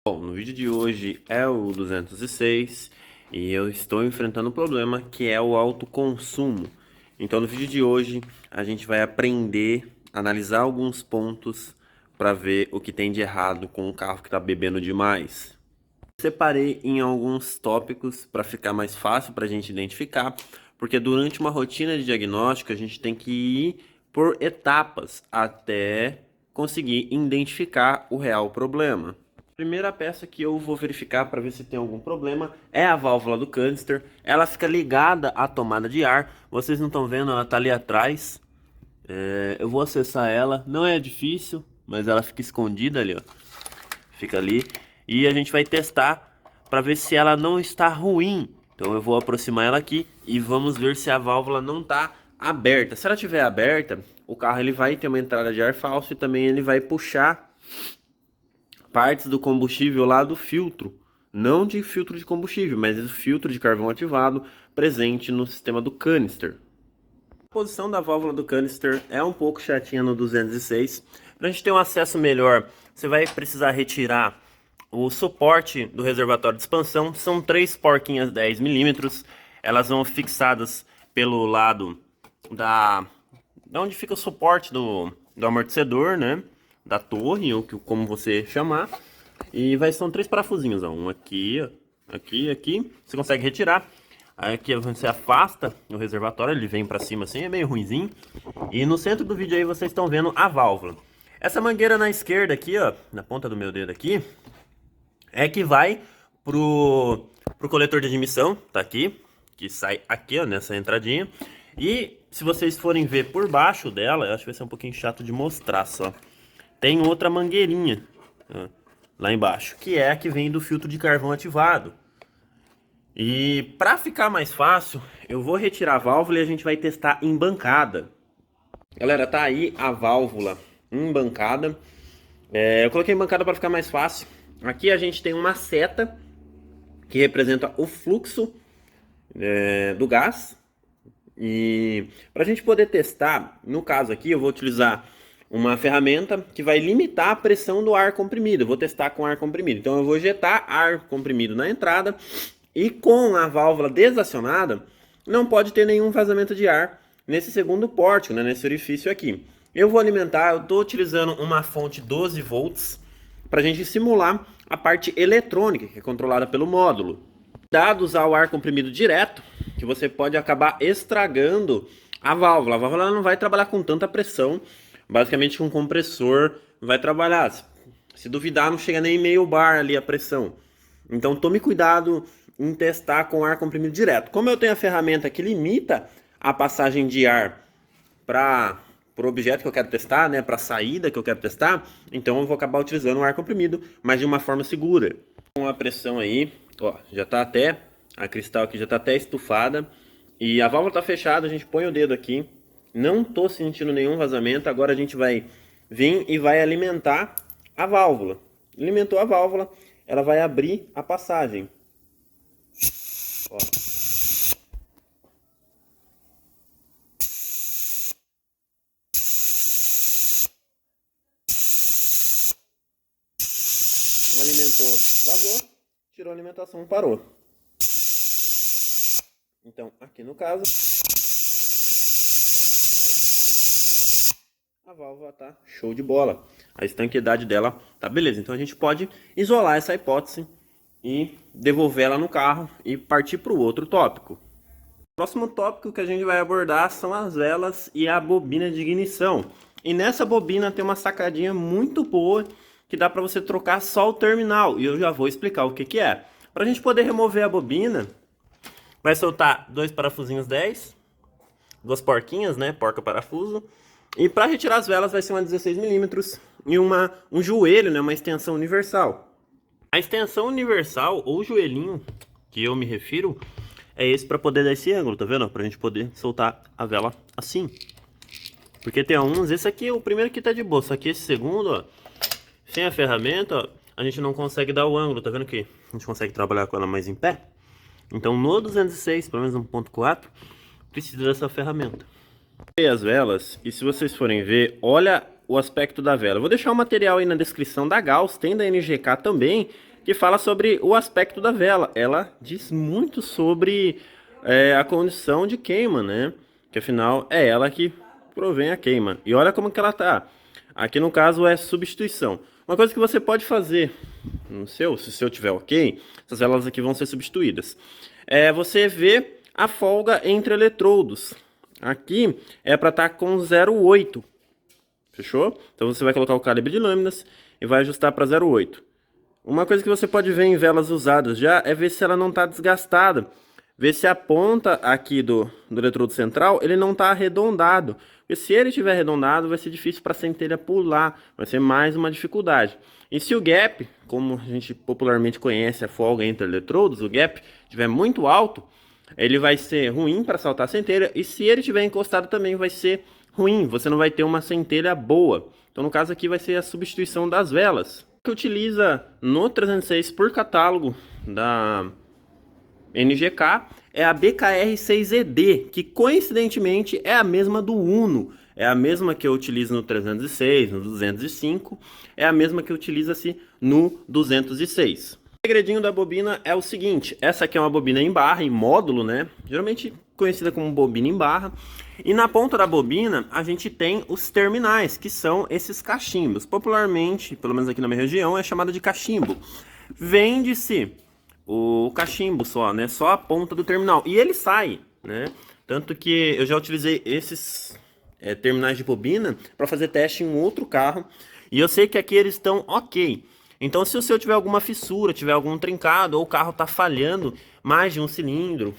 Bom, no vídeo de hoje é o 206 e eu estou enfrentando um problema que é o alto consumo. Então no vídeo de hoje a gente vai aprender a analisar alguns pontos para ver o que tem de errado com o carro que está bebendo demais. Separei em alguns tópicos para ficar mais fácil para a gente identificar, porque durante uma rotina de diagnóstico a gente tem que ir por etapas até conseguir identificar o real problema. Primeira peça que eu vou verificar para ver se tem algum problema é a válvula do canister. Ela fica ligada à tomada de ar. Vocês não estão vendo, ela está ali atrás. Eu vou acessar ela. Não é difícil, mas ela fica escondida ali, ó. Fica ali. E a gente vai testar para ver se ela não está ruim. Então eu vou aproximar ela aqui e vamos ver se a válvula não está aberta. Se ela estiver aberta, o carro ele vai ter uma entrada de ar falso e também ele vai puxar partes do combustível lá do filtro, não de filtro de combustível, mas do filtro de carvão ativado presente no sistema do canister. A posição da válvula do canister é um pouco chatinha no 206. Para a gente ter um acesso melhor, você vai precisar retirar o suporte do reservatório de expansão. São 3 porquinhas 10 milímetros. Elas vão fixadas pelo lado da onde fica o suporte do amortecedor, né? Da torre, ou como você chamar. E são 3 parafusinhos, ó. Um aqui, aqui. Você consegue retirar. Aí aqui você afasta o reservatório, ele vem para cima assim, é meio ruinzinho. E no centro do vídeo aí vocês estão vendo a válvula. Essa mangueira na esquerda aqui, ó, na ponta do meu dedo aqui, é que vai pro coletor de admissão, tá aqui, que sai aqui, ó, nessa entradinha. E se vocês forem ver por baixo dela, eu acho que vai ser um pouquinho chato de mostrar só. Tem outra mangueirinha, ó, lá embaixo, que é a que vem do filtro de carvão ativado. E para ficar mais fácil, eu vou retirar a válvula e a gente vai testar em bancada. Galera, tá aí a válvula em bancada. Eu coloquei em bancada para ficar mais fácil. Aqui a gente tem uma seta que representa o fluxo do gás. E para a gente poder testar, no caso aqui eu vou utilizar uma ferramenta que vai limitar a pressão do ar comprimido. Eu vou testar com ar comprimido. Então eu vou injetar ar comprimido na entrada e com a válvula desacionada não pode ter nenhum vazamento de ar nesse segundo pórtico, né, nesse orifício aqui. Eu vou alimentar, eu estou utilizando uma fonte 12 volts para a gente simular a parte eletrônica que é controlada pelo módulo. Dado usar o ar comprimido direto, que você pode acabar estragando a válvula. A válvula não vai trabalhar com tanta pressão. Basicamente um compressor vai trabalhar. Se duvidar, não chega nem meio bar ali a pressão. Então tome cuidado em testar com ar comprimido direto. Como eu tenho a ferramenta que limita a passagem de ar para o objeto que eu quero testar, né, para a saída que eu quero testar, então eu vou acabar utilizando o ar comprimido, mas de uma forma segura. Com a pressão aí, ó, já está até, a cristal aqui já está até estufada e a válvula está fechada, a gente põe o dedo aqui. Não estou sentindo nenhum vazamento. Agora a gente vai vir e vai alimentar a válvula. Alimentou a válvula, ela vai abrir a passagem. Ó. Alimentou, vazou, tirou a alimentação, parou. Então, aqui no caso, a válvula tá show de bola. A estanqueidade dela tá beleza. Então a gente pode isolar essa hipótese e devolver ela no carro e partir para o outro tópico. O próximo tópico que a gente vai abordar são as velas e a bobina de ignição. E nessa bobina tem uma sacadinha muito boa que dá para você trocar só o terminal. E eu já vou explicar o que que é. Para a gente poder remover a bobina, vai soltar 2 parafusinhos 10, 2 porquinhas, né? Porca parafuso. E para retirar as velas vai ser uma 16 milímetros e um joelho, né, uma extensão universal. A extensão universal, ou joelhinho, que eu me refiro, é esse para poder dar esse ângulo, tá vendo? Para a gente poder soltar a vela assim. Porque tem uns, esse aqui, o primeiro que tá de boa, só que esse segundo, ó, sem a ferramenta, ó, a gente não consegue dar o ângulo, tá vendo que a gente consegue trabalhar com ela mais em pé? Então no 206, pelo menos 1.4, precisa dessa ferramenta. As velas, e se vocês forem ver, olha o aspecto da vela. Eu vou deixar o material aí na descrição da Gauss, tem da NGK também, que fala sobre o aspecto da vela. Ela diz muito sobre a condição de queima, né? Que afinal é ela que provém a queima. E olha como que ela tá. Aqui no caso é substituição. Uma coisa que você pode fazer no seu, se o seu tiver ok, essas velas aqui vão ser substituídas. É você ver a folga entre eletrodos. Aqui é para estar com 0,8. Fechou? Então você vai colocar o calibre de lâminas e vai ajustar para 0,8. Uma coisa que você pode ver em velas usadas já é ver se ela não está desgastada. Ver se a ponta aqui do eletrodo central ele não está arredondado. Porque se ele estiver arredondado vai ser difícil para a centelha pular. Vai ser mais uma dificuldade. E se o gap, como a gente popularmente conhece a folga entre eletrodos, o gap estiver muito alto, ele vai ser ruim para saltar a centelha. E se ele estiver encostado também vai ser ruim. Você não vai ter uma centelha boa. Então no caso aqui vai ser a substituição das velas. Que utiliza no 306 por catálogo da NGK é a BKR6ED, que coincidentemente é a mesma do Uno, é a mesma que eu utilizo no 306, no 205, é a mesma que utiliza-se no 206. O segredinho da bobina é o seguinte, essa aqui é uma bobina em barra, em módulo, né? Geralmente conhecida como bobina em barra. E na ponta da bobina a gente tem os terminais, que são esses cachimbos. Popularmente, pelo menos aqui na minha região, é chamado de cachimbo. Vende-se o cachimbo só, né? Só a ponta do terminal. E ele sai, né? Tanto que eu já utilizei esses terminais de bobina para fazer teste em um outro carro. E eu sei que aqui eles estão ok. Então se o seu tiver alguma fissura, tiver algum trincado, ou o carro está falhando mais de um cilindro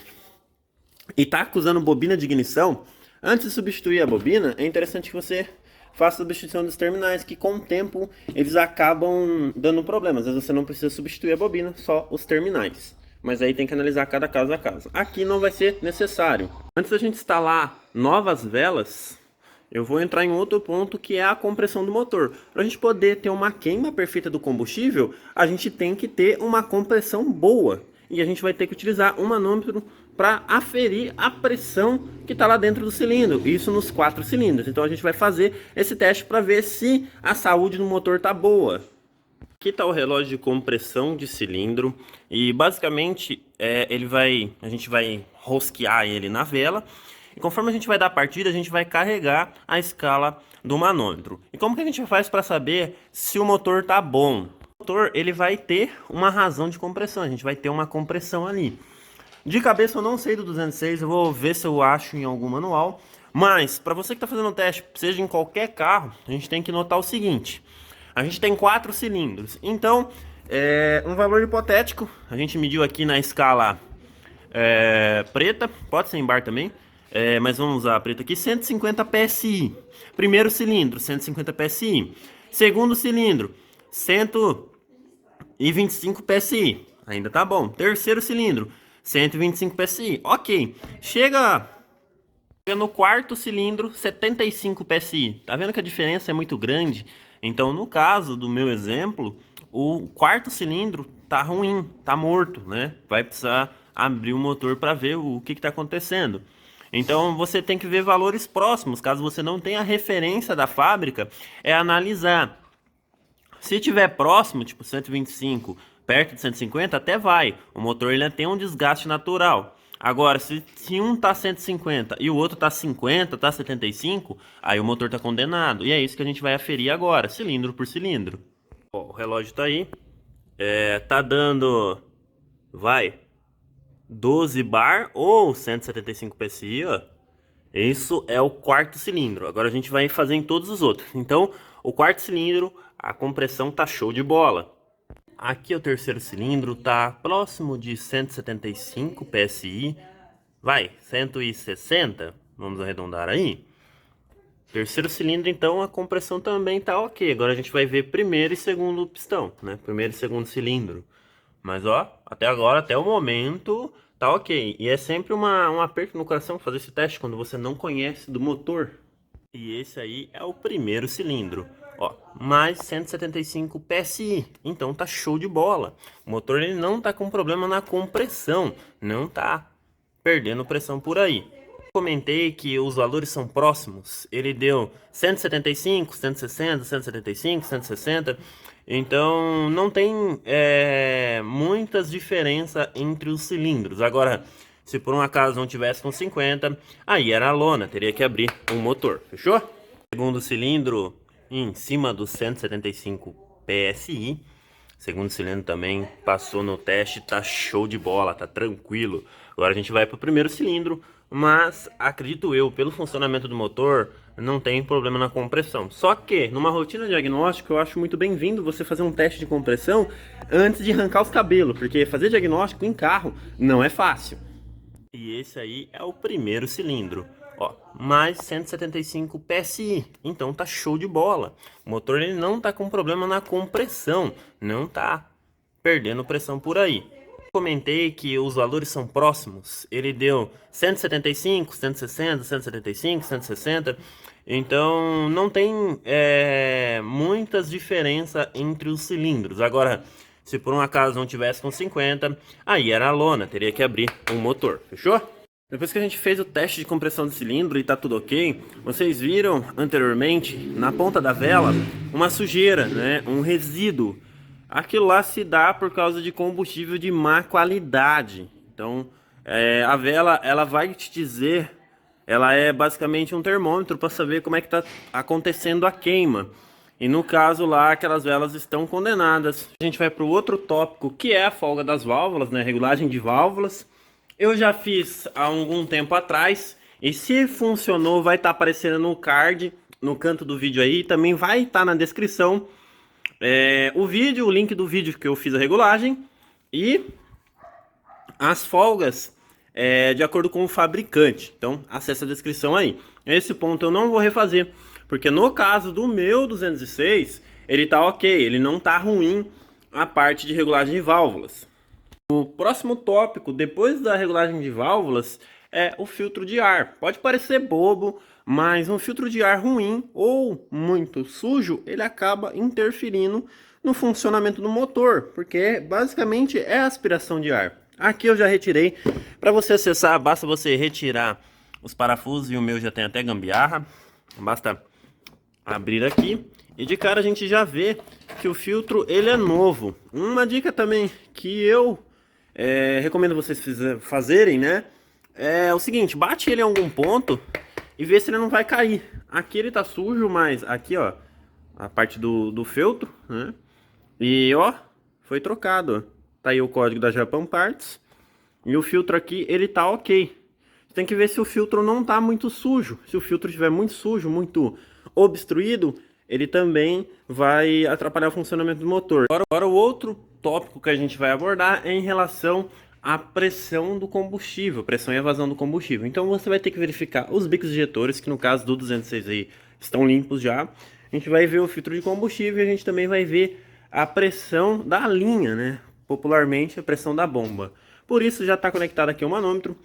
e está usando bobina de ignição, antes de substituir a bobina, é interessante que você faça a substituição dos terminais, que com o tempo eles acabam dando problemas. Às vezes você não precisa substituir a bobina, só os terminais. Mas aí tem que analisar cada caso a caso. Aqui não vai ser necessário. Antes da gente instalar novas velas, eu vou entrar em outro ponto, que é a compressão do motor. Para a gente poder ter uma queima perfeita do combustível, a gente tem que ter uma compressão boa. E a gente vai ter que utilizar um manômetro para aferir a pressão que está lá dentro do cilindro. Isso nos 4 cilindros. Então a gente vai fazer esse teste para ver se a saúde do motor está boa. Aqui está o relógio de compressão de cilindro. E basicamente a gente vai rosquear ele na vela. E conforme a gente vai dar a partida, a gente vai carregar a escala do manômetro. E como que a gente faz para saber se o motor está bom? O motor ele vai ter uma razão de compressão, a gente vai ter uma compressão ali. De cabeça eu não sei do 206, eu vou ver se eu acho em algum manual. Mas para você que está fazendo o teste, seja em qualquer carro, a gente tem que notar o seguinte. A gente tem 4 cilindros, então um valor hipotético, a gente mediu aqui na escala preta, pode ser em bar também. Mas vamos usar a preta aqui, 150 PSI. Primeiro cilindro, 150 PSI. Segundo cilindro, 125 PSI. Ainda tá bom. Terceiro cilindro, 125 PSI. Ok. Chega no quarto cilindro, 75 PSI. Tá vendo que a diferença é muito grande? Então, no caso do meu exemplo, o quarto cilindro tá ruim, tá morto, né? Vai precisar abrir o motor para ver o que está acontecendo. Então você tem que ver valores próximos. Caso você não tenha a referência da fábrica, é analisar. Se tiver próximo, tipo 125, perto de 150, até vai. O motor ele tem um desgaste natural. Agora, se um tá 150 e o outro tá 50, tá 75, aí o motor tá condenado. E é isso que a gente vai aferir agora, cilindro por cilindro. Ó, o relógio tá aí. Tá dando... 12 bar ou 175 PSI, ó. Isso é o quarto cilindro. Agora a gente vai fazer em todos os outros. Então, o quarto cilindro, a compressão tá show de bola. Aqui o terceiro cilindro tá próximo de 175 PSI. 160, vamos arredondar aí. Terceiro cilindro, então, a compressão também tá ok. Agora a gente vai ver primeiro e segundo pistão, né? Primeiro e segundo cilindro. Mas ó, até agora, até o momento, tá ok. E é sempre um aperto no coração fazer esse teste quando você não conhece do motor. E esse aí é o primeiro cilindro. Ó, mais 175 PSI. Então tá show de bola. O motor ele não tá com problema na compressão. Não tá perdendo pressão por aí. Comentei que os valores são próximos. Ele deu 175, 160, 175, 160. Então não tem muitas diferenças entre os cilindros. Agora, se por um acaso não tivesse com 50, aí era a lona, teria que abrir um motor, fechou? Segundo cilindro em cima do 175 PSI. Segundo cilindro também passou no teste, tá show de bola, tá tranquilo. Agora a gente vai para o primeiro cilindro, mas acredito eu, pelo funcionamento do motor, não tem problema na compressão. Só que numa rotina diagnóstica eu acho muito bem-vindo você fazer um teste de compressão antes de arrancar os cabelos, porque fazer diagnóstico em carro não é fácil. E esse aí é o primeiro cilindro. Ó, mais 175 PSI, então tá show de bola. O motor ele não tá com problema na compressão, não tá perdendo pressão por aí. Comentei que os valores são próximos, ele deu 175, 160, 175, 160, então não tem muitas diferenças entre os cilindros. Agora, se por um acaso não tivesse com 50, aí era a lona, teria que abrir um motor, fechou? Depois que a gente fez o teste de compressão do cilindro e tá tudo ok, vocês viram anteriormente, na ponta da vela, uma sujeira, né? Um resíduo. Aquilo lá se dá por causa de combustível de má qualidade. Então, a vela, ela vai te dizer, ela é basicamente um termômetro para saber como é que tá acontecendo a queima. E no caso lá, aquelas velas estão condenadas. A gente vai para o outro tópico, que é a folga das válvulas, né? Regulagem de válvulas. Eu já fiz há algum tempo atrás, e se funcionou vai estar aparecendo no card, no canto do vídeo aí, também vai estar na descrição o link do vídeo que eu fiz a regulagem, e as folgas de acordo com o fabricante. Então acesse a descrição aí. Esse ponto eu não vou refazer, porque no caso do meu 206, ele tá ok, ele não tá ruim a parte de regulagem de válvulas. O próximo tópico, depois da regulagem de válvulas, é o filtro de ar. Pode parecer bobo, mas um filtro de ar ruim ou muito sujo, ele acaba interferindo no funcionamento do motor, porque basicamente é aspiração de ar. Aqui eu já retirei. Para você acessar, basta você retirar os parafusos, e o meu já tem até gambiarra. Basta abrir aqui e de cara a gente já vê que o filtro ele é novo. Uma dica também que eu recomendo vocês fazerem, né? É o seguinte, bate ele em algum ponto e vê se ele não vai cair. Aqui ele tá sujo, mas aqui, ó, a parte do feltro, né? E ó, foi trocado, ó. Tá aí o código da Japan Parts. E o filtro aqui, ele tá ok. Você tem que ver se o filtro não tá muito sujo. Se o filtro estiver muito sujo, muito obstruído, ele também vai atrapalhar o funcionamento do motor. Agora o outro tópico que a gente vai abordar é em relação à pressão do combustível, pressão e evasão do combustível. Então você vai ter que verificar os bicos injetores, que no caso do 206 aí estão limpos já. A gente vai ver o filtro de combustível e a gente também vai ver a pressão da linha, né? Popularmente a pressão da bomba. Por isso já está conectado aqui o manômetro.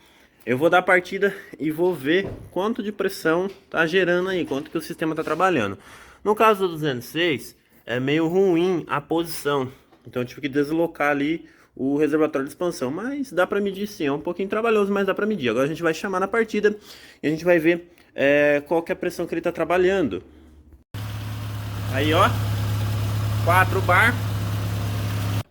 Eu vou dar a partida e vou ver quanto de pressão está gerando aí, quanto que o sistema está trabalhando. No caso do 206, é meio ruim a posição. Então eu tive que deslocar ali o reservatório de expansão. Mas dá para medir sim, é um pouquinho trabalhoso, mas dá para medir. Agora a gente vai chamar na partida e a gente vai ver qual que é a pressão que ele está trabalhando. Aí ó, 4 bar.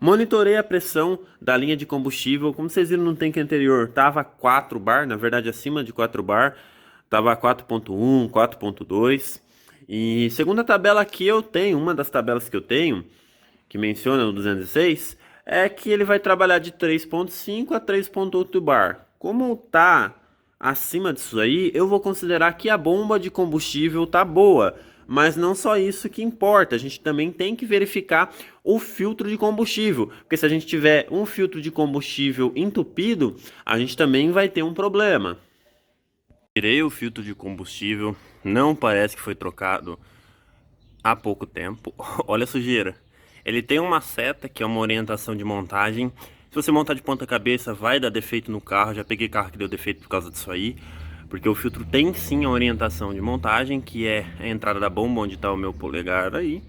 Monitorei a pressão da linha de combustível. Como vocês viram no tanque anterior, tava 4 bar, na verdade acima de 4 bar. Tava 4.1, 4.2. E segundo a tabela que eu tenho, uma das tabelas que eu tenho, que menciona o 206, é que ele vai trabalhar de 3.5 a 3.8 bar. Como tá acima disso aí, eu vou considerar que a bomba de combustível tá boa. Mas não só isso que importa, a gente também tem que verificar o filtro de combustível. Porque se a gente tiver um filtro de combustível entupido, a gente também vai ter um problema. Tirei o filtro de combustível, não parece que foi trocado há pouco tempo. Olha a sujeira. Ele tem uma seta que é uma orientação de montagem. Se você montar de ponta cabeça vai dar defeito no carro. Já peguei carro que deu defeito por causa disso aí. Porque o filtro tem sim a orientação de montagem, que é a entrada da bomba, onde está o meu polegar aí.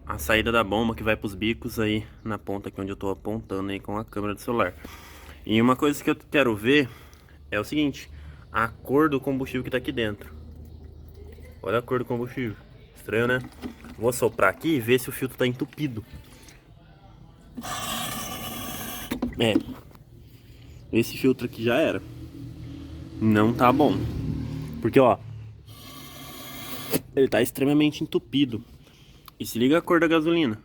A saída da bomba que vai para os bicos aí na ponta aqui onde eu estou apontando aí com a câmera do celular. E uma coisa que eu quero ver é o seguinte, a cor do combustível que está aqui dentro. Olha a cor do combustível. Estranho, né? Vou soprar aqui e ver se o filtro está entupido. É, esse filtro aqui já era. Não tá bom. Porque, ó, ele tá extremamente entupido. E se liga a cor da gasolina.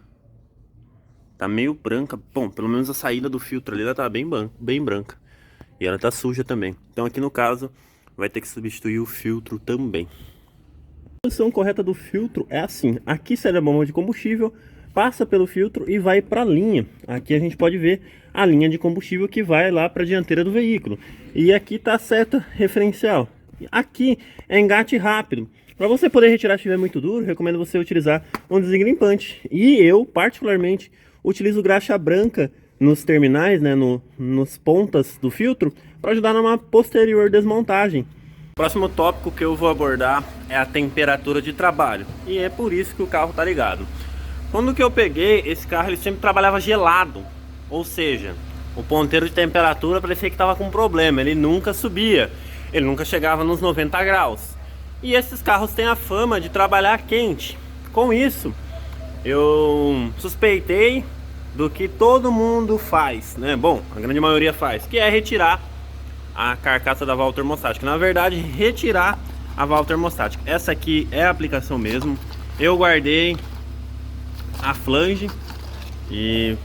Tá meio branca. Bom, pelo menos a saída do filtro ali, ela tá bem branca. E ela tá suja também. Então aqui no caso, vai ter que substituir o filtro também. A posição correta do filtro é assim. Aqui sai a bomba de combustível, passa pelo filtro e vai para a linha. Aqui a gente pode ver a linha de combustível que vai lá para a dianteira do veículo. E aqui está a seta referencial. Aqui é engate rápido. Para você poder retirar se estiver muito duro, recomendo você utilizar um desengrimpante. E eu, particularmente, utilizo graxa branca nos terminais, né, nos pontas do filtro, para ajudar numa posterior desmontagem. O próximo tópico que eu vou abordar é a temperatura de trabalho. E é por isso que o carro tá ligado. Quando que eu peguei, esse carro ele sempre trabalhava gelado. Ou seja, o ponteiro de temperatura parecia que estava com problema. Ele nunca subia. Ele nunca chegava nos 90 graus. E esses carros têm a fama de trabalhar quente. Com isso, eu suspeitei do que todo mundo faz, né? Bom, a grande maioria faz, que é retirar a carcaça da válvula termostática. Na verdade, retirar a válvula termostática. Essa aqui é a aplicação mesmo. Eu guardei a flange e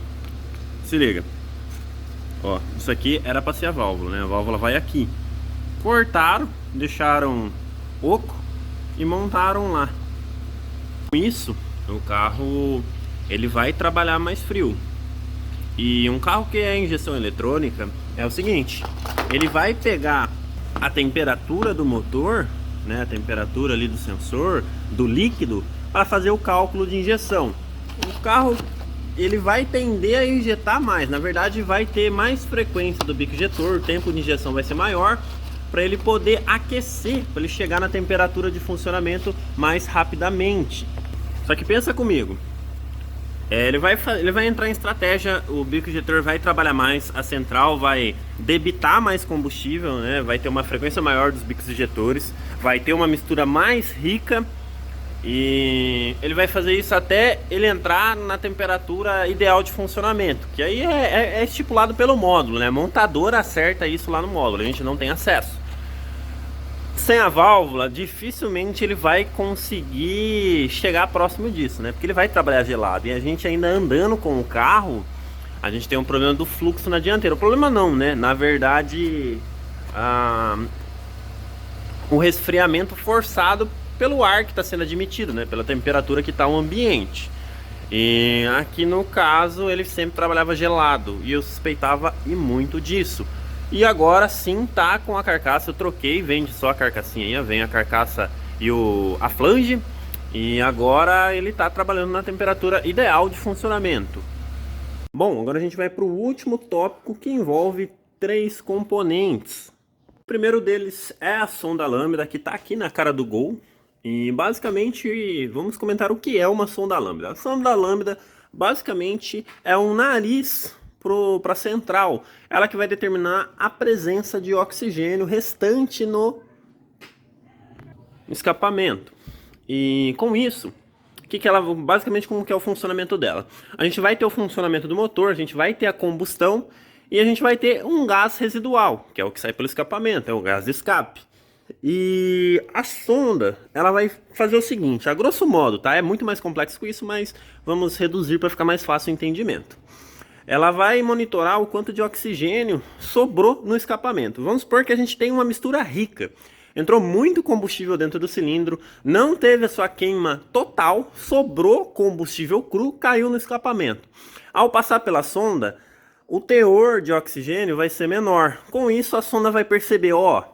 se liga. Ó, isso aqui era para ser a válvula, né? A válvula vai aqui. Cortaram, deixaram oco e montaram lá. Com isso, o carro ele vai trabalhar mais frio. E um carro que é injeção eletrônica é o seguinte, ele vai pegar a temperatura do motor, né, a temperatura ali do sensor, do líquido, para fazer o cálculo de injeção. O carro ele vai tender a injetar mais, na verdade vai ter mais frequência do bico injetor, o tempo de injeção vai ser maior, para ele poder aquecer, para ele chegar na temperatura de funcionamento mais rapidamente. Só que pensa comigo, ele vai entrar em estratégia, o bico injetor vai trabalhar mais, a central vai debitar mais combustível, né? Vai ter uma frequência maior dos bicos injetores, vai ter uma mistura mais rica e ele vai fazer isso até ele entrar na temperatura ideal de funcionamento, que aí é estipulado pelo módulo, né? A montadora acerta isso lá no módulo, a gente não tem acesso. Sem a válvula, dificilmente ele vai conseguir chegar próximo disso, né? Porque ele vai trabalhar gelado. E a gente ainda andando com o carro, a gente tem um problema do fluxo na dianteira. O problema não, né? Na verdade, o resfriamento forçado pelo ar que está sendo admitido, né? Pela temperatura que está o ambiente. E aqui no caso, ele sempre trabalhava gelado. E eu suspeitava e muito disso. E agora sim tá com a carcaça, eu troquei, vende só a carcassinha aí, vem a carcaça e a flange. E agora ele tá trabalhando na temperatura ideal de funcionamento. Bom, agora a gente vai para o último tópico que envolve 3 componentes. O primeiro deles é a sonda lambda, que tá aqui na cara do Gol. E basicamente vamos comentar o que é uma sonda lambda. A sonda lambda basicamente é um nariz para a central, ela que vai determinar a presença de oxigênio restante no escapamento. E com isso, basicamente como que é o funcionamento dela? A gente vai ter o funcionamento do motor, a gente vai ter a combustão e a gente vai ter um gás residual, que é o que sai pelo escapamento, é o gás de escape. E a sonda, ela vai fazer o seguinte, a grosso modo, tá? É muito mais complexo que isso, mas vamos reduzir para ficar mais fácil o entendimento. Ela vai monitorar o quanto de oxigênio sobrou no escapamento. Vamos supor que a gente tem uma mistura rica. Entrou muito combustível dentro do cilindro, não teve a sua queima total, sobrou combustível cru, caiu no escapamento. Ao passar pela sonda, o teor de oxigênio vai ser menor. Com isso, a sonda vai perceber, ó,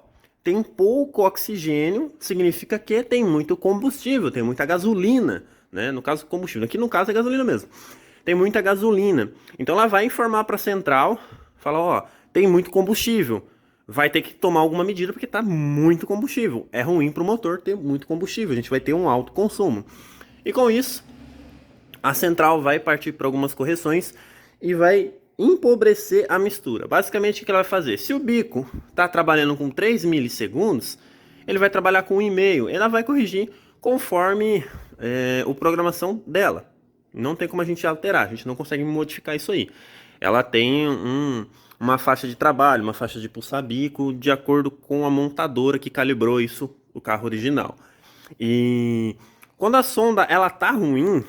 tem pouco oxigênio, significa que tem muito combustível, tem muita gasolina, né? No caso, combustível. Aqui no caso é gasolina mesmo. Tem muita gasolina, então ela vai informar para a central, falar, ó, tem muito combustível, vai ter que tomar alguma medida porque tá muito combustível, é ruim para o motor ter muito combustível, a gente vai ter um alto consumo. E com isso, a central vai partir para algumas correções e vai empobrecer a mistura. Basicamente o que ela vai fazer? Se o bico está trabalhando com 3 milissegundos, ele vai trabalhar com 1,5, ela vai corrigir conforme a programação dela. Não tem como a gente alterar, a gente não consegue modificar isso aí. ela tem uma faixa de trabalho, uma faixa de pulsa-bico, de acordo com a montadora que calibrou isso, o carro original. E quando a sonda ela tá ruim, o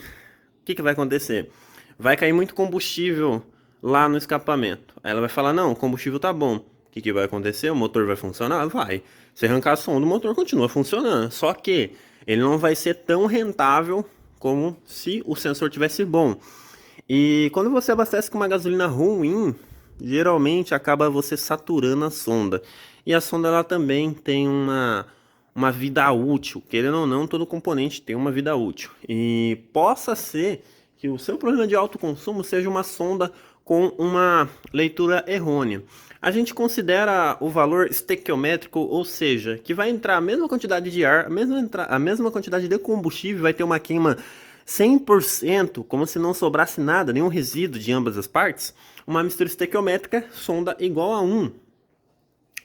que vai acontecer? Vai cair muito combustível lá no escapamento. Aí ela vai falar, não, o combustível tá bom. O que vai acontecer? O motor vai funcionar? Vai. Se arrancar a sonda, o motor continua funcionando. Só que ele não vai ser tão rentável como se o sensor tivesse bom. E quando você abastece com uma gasolina ruim, geralmente acaba você saturando a sonda. E a sonda ela também tem uma vida útil. Querendo ou não, todo componente tem uma vida útil. E possa ser que o seu problema de alto consumo seja uma sonda com uma leitura errônea. A gente considera o valor estequiométrico, ou seja, que vai entrar a mesma quantidade de ar, a mesma quantidade de combustível, vai ter uma queima 100%, como se não sobrasse nada, nenhum resíduo de ambas as partes, uma mistura estequiométrica, sonda igual a 1.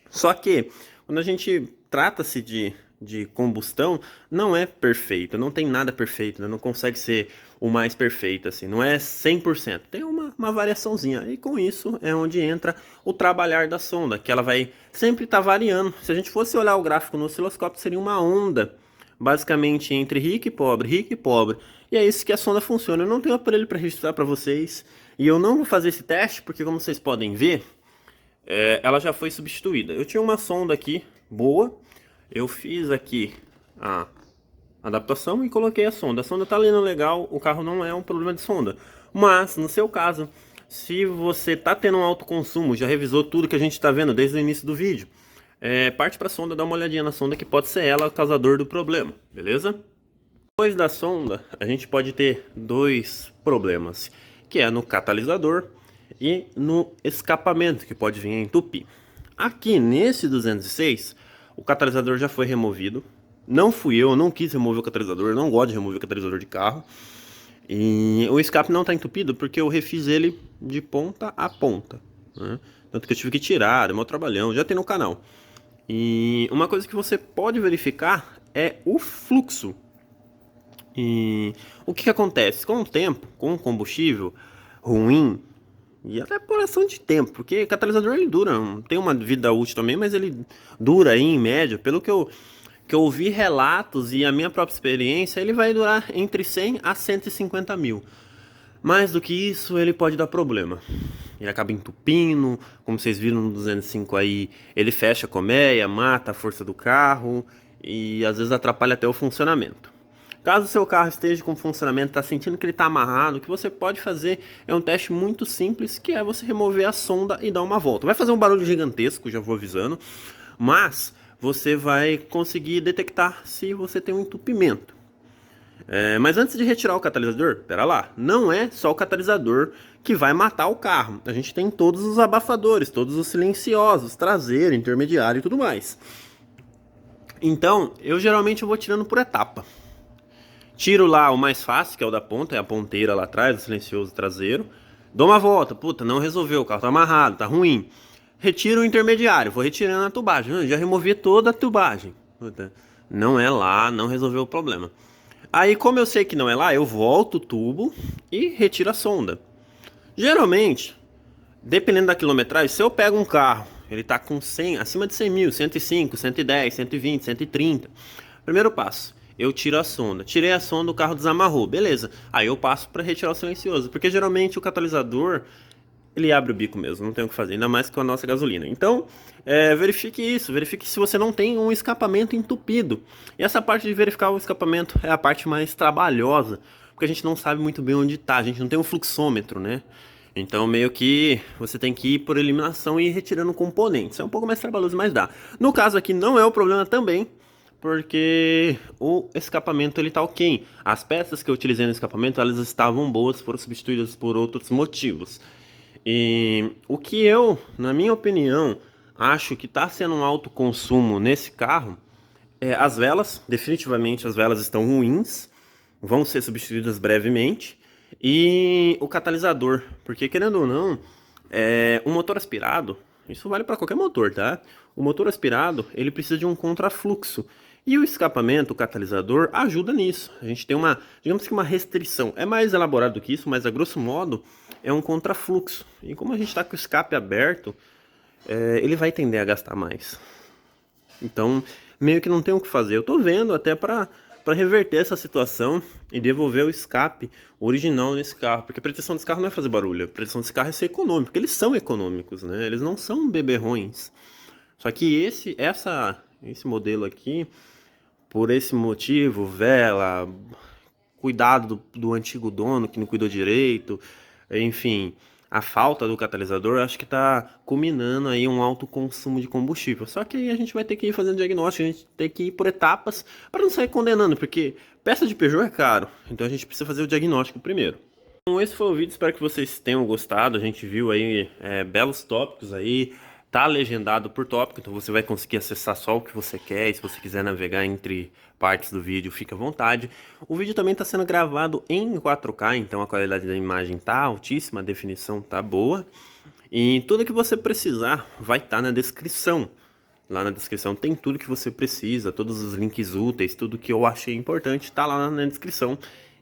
Só que, quando a gente trata-se de combustão, não é perfeito, não tem nada perfeito, né? Não consegue ser o mais perfeito, assim, não é 100%, tem uma variaçãozinha, e com isso é onde entra o trabalhar da sonda, que ela vai sempre estar variando. Se a gente fosse olhar o gráfico no osciloscópio, seria uma onda, basicamente entre rico e pobre, e é isso que a sonda funciona. Eu não tenho aparelho para registrar para vocês, e eu não vou fazer esse teste, porque como vocês podem ver, ela já foi substituída. Eu tinha uma sonda aqui, boa, eu fiz aqui a adaptação e coloquei a sonda. A sonda tá lendo legal, o carro não é um problema de sonda. Mas, no seu caso, se você tá tendo um alto consumo, já revisou tudo que a gente tá vendo desde o início do vídeo, parte pra sonda, dá uma olhadinha na sonda que pode ser ela o causador do problema, beleza? Depois da sonda, a gente pode ter dois problemas, que é no catalisador e no escapamento, que pode vir a entupir. Aqui nesse 206, o catalisador já foi removido. Não fui eu não quis remover o catalisador, eu não gosto de remover o catalisador de carro. E o escape não está entupido porque eu refiz ele de ponta a ponta, né? Tanto que eu tive que tirar, deu meu trabalhão, já tem no canal. E uma coisa que você pode verificar é o fluxo. E o que acontece? Com o tempo, com o combustível ruim, e até por ação de tempo, porque catalisador ele dura, tem uma vida útil também, mas ele dura aí em média, pelo que eu ouvi relatos e a minha própria experiência, ele vai durar entre 100 a 150 mil. Mais do que isso, ele pode dar problema. Ele acaba entupindo, como vocês viram no 205 aí, ele fecha a colmeia, mata a força do carro e às vezes atrapalha até o funcionamento. Caso o seu carro esteja com funcionamento, está sentindo que ele está amarrado, o que você pode fazer é um teste muito simples, que é você remover a sonda e dar uma volta. Vai fazer um barulho gigantesco, já vou avisando, mas você vai conseguir detectar se você tem um entupimento. Mas antes de retirar o catalisador, pera lá, não é só o catalisador que vai matar o carro. A gente tem todos os abafadores, todos os silenciosos, traseiro, intermediário e tudo mais. Então, eu geralmente vou tirando por etapa. Tiro lá o mais fácil, que é o da ponta, é a ponteira lá atrás, o silencioso traseiro. Dou uma volta, puta, não resolveu, o carro tá amarrado, tá ruim. Retiro o intermediário, vou retirando a tubagem. Já removi toda a tubagem. Puta, não é lá, não resolveu o problema. Aí, como eu sei que não é lá, eu volto o tubo e retiro a sonda. Geralmente, dependendo da quilometragem, se eu pego um carro, ele tá com 100, acima de 100 mil, 105, 110, 120, 130. Primeiro passo. Eu tiro a sonda. Tirei a sonda, o carro desamarrou. Beleza. Aí eu passo para retirar o silencioso. Porque geralmente o catalisador, ele abre o bico mesmo. Não tem o que fazer. Ainda mais com a nossa gasolina. Então, verifique isso. Verifique se você não tem um escapamento entupido. E essa parte de verificar o escapamento é a parte mais trabalhosa. Porque a gente não sabe muito bem onde está. A gente não tem um fluxômetro, né? Então, meio que você tem que ir por eliminação e ir retirando componentes. É um pouco mais trabalhoso, mas dá. No caso aqui, não é o problema também, porque o escapamento ele tá ok. As peças que eu utilizei no escapamento, elas estavam boas, foram substituídas por outros motivos. E o que eu, na minha opinião, acho que está sendo um alto consumo nesse carro é as velas. Definitivamente as velas estão ruins, vão ser substituídas brevemente. E o catalisador, porque querendo ou não, o motor aspirado, isso vale para qualquer motor, tá? O motor aspirado, ele precisa de um contrafluxo. E o escapamento, o catalisador, ajuda nisso. A gente tem digamos que uma restrição. É mais elaborado do que isso, mas a grosso modo, é um contrafluxo. E como a gente está com o escape aberto, ele vai tender a gastar mais. Então, meio que não tem o que fazer. Eu tô vendo até para reverter essa situação e devolver o escape original nesse carro. Porque a pretensão desse carro não é fazer barulho. A pretensão desse carro é ser econômico. Porque eles são econômicos, né? Eles não são beberrões. Só que esse modelo aqui, por esse motivo, vela, cuidado do antigo dono que não cuidou direito, enfim, a falta do catalisador, acho que está culminando aí um alto consumo de combustível. Só que aí a gente vai ter que ir fazendo diagnóstico, a gente tem que ir por etapas para não sair condenando, porque peça de Peugeot é caro, então a gente precisa fazer o diagnóstico primeiro. Então esse foi o vídeo, espero que vocês tenham gostado. A gente viu aí belos tópicos aí, tá legendado por tópico, então você vai conseguir acessar só o que você quer. E se você quiser navegar entre partes do vídeo, fica à vontade. O vídeo também está sendo gravado em 4K, então a qualidade da imagem tá altíssima, a definição tá boa. E tudo que você precisar vai estar na descrição. Lá na descrição tem tudo que você precisa, todos os links úteis, tudo que eu achei importante tá lá na descrição.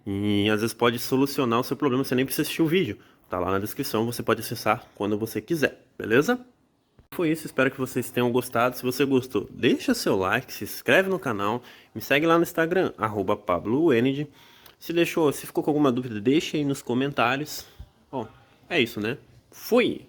E às vezes pode solucionar o seu problema, você nem precisa assistir o vídeo. Tá lá na descrição, você pode acessar quando você quiser, beleza? Foi isso, espero que vocês tenham gostado. Se você gostou, deixa seu like, se inscreve no canal, me segue lá no Instagram, @PabloWened. Se ficou com alguma dúvida, deixa aí nos comentários. Bom, é isso, né? Fui!